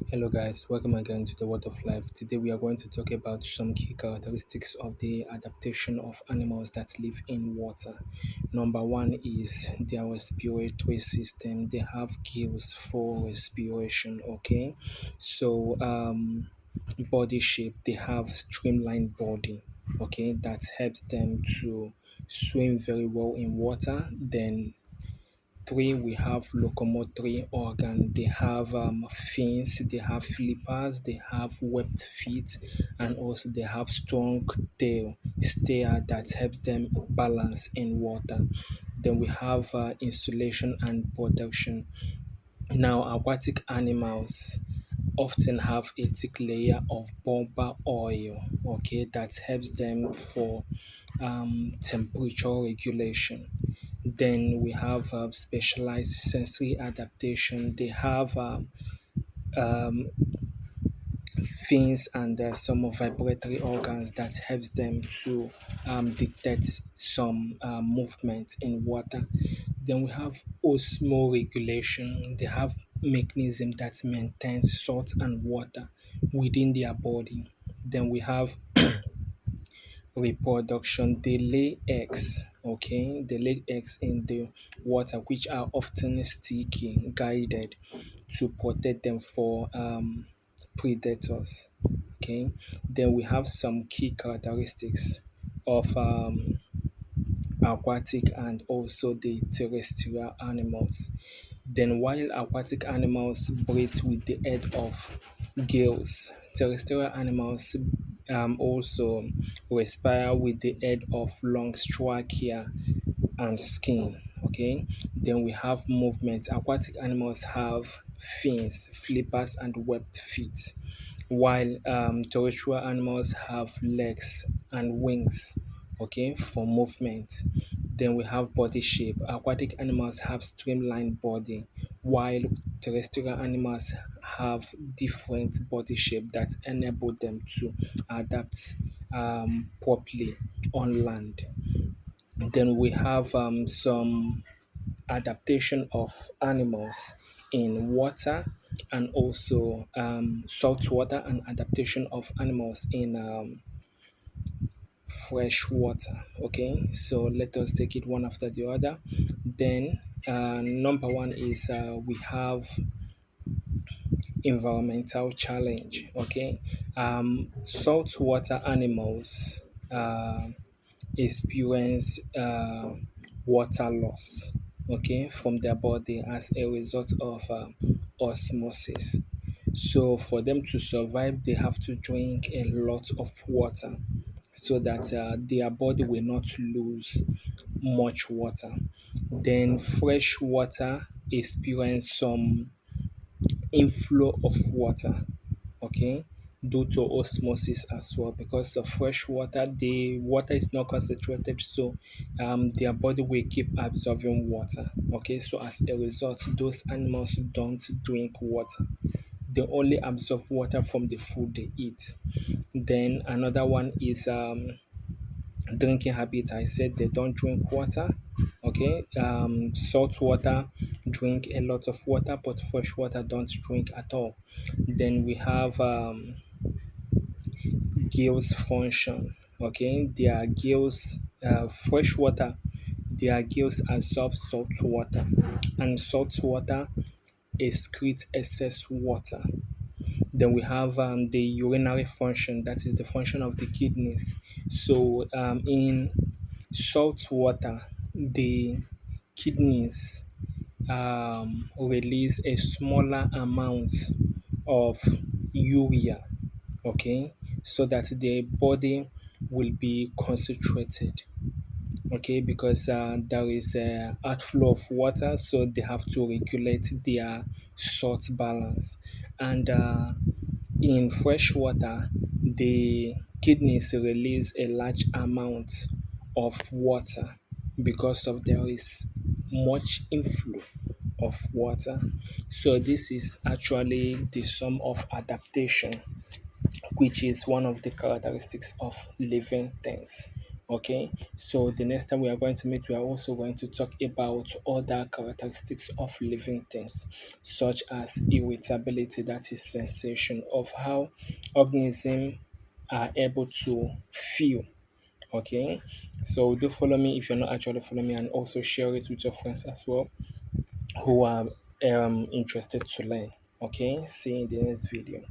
Hello, guys. Welcome again to the Word of Life. Today, we are going to talk about some key characteristics of the adaptation of animals that live in water. Number one is their respiratory system. They have gills for respiration. Okay, so body shape. They have streamlined body. Okay, that helps them to swim very well in water. Then three, we have locomotory organ. They have fins, they have flippers, they have webbed feet, and also they have strong tail steer that helps them balance in water. Then we have insulation and protection. Now, aquatic animals often have a thick layer of bulbar oil, okay, that helps them for temperature regulation. Then we have specialized sensory adaptation. They have um, fins and some vibratory organs that helps them to detect some movement in water. Then we have osmoregulation. They have mechanism that maintains salt and water within their body. Then we have reproduction. They lay eggs, okay? They lay eggs in the water, which are often sticky, guided to protect them for predators, okay? Then we have some key characteristics of aquatic and also the terrestrial animals. Then, while aquatic animals breathe with the aid of gills, terrestrial animals also respire with the aid of lungs, trachea, and skin. Okay, then we have movement. Aquatic animals have fins, flippers, and webbed feet, while terrestrial animals have legs and wings, okay, for movement. Then we have body shape. Aquatic animals have streamlined body, while terrestrial animals have different body shape that enable them to adapt properly on land. Then we have some adaptation of animals in water and also salt water, and adaptation of animals in fresh water. Okay, so let us take it one after the other. Then number one is we have environmental challenge. Okay, saltwater animals experience water loss, okay, from their body as a result of osmosis. So for them to survive, they have to drink a lot of water so that their body will not lose much water. Then fresh water experience some inflow of water, okay, due to osmosis as well. Because of fresh water, the water is not concentrated, so their body will keep absorbing water, okay. So as a result, those animals don't drink water. They only absorb water from the food they eat. Then another one is drinking habit. I said they don't drink water, okay. Salt water drink a lot of water, but fresh water don't drink at all. Then we have gills function, okay. Their gills, fresh water, their gills absorb salt water, and salt water excrete excess water. Then we have the urinary function, that is the function of the kidneys. So in salt water, the kidneys release a smaller amount of urea, okay, so that the body will be concentrated, okay, because there is a outflow of water, so they have to regulate their salt balance. And in fresh water, the kidneys release a large amount of water because of there is much inflow of water. So this is actually the sum of adaptation, which is one of the characteristics of living things. Okay, so the next time we are going to meet, we are also going to talk about other characteristics of living things, such as irritability, that is sensation of how organisms are able to feel. Okay, so do follow me if you're not actually following me, and also share it with your friends as well who are interested to learn. Okay, see you in the next video.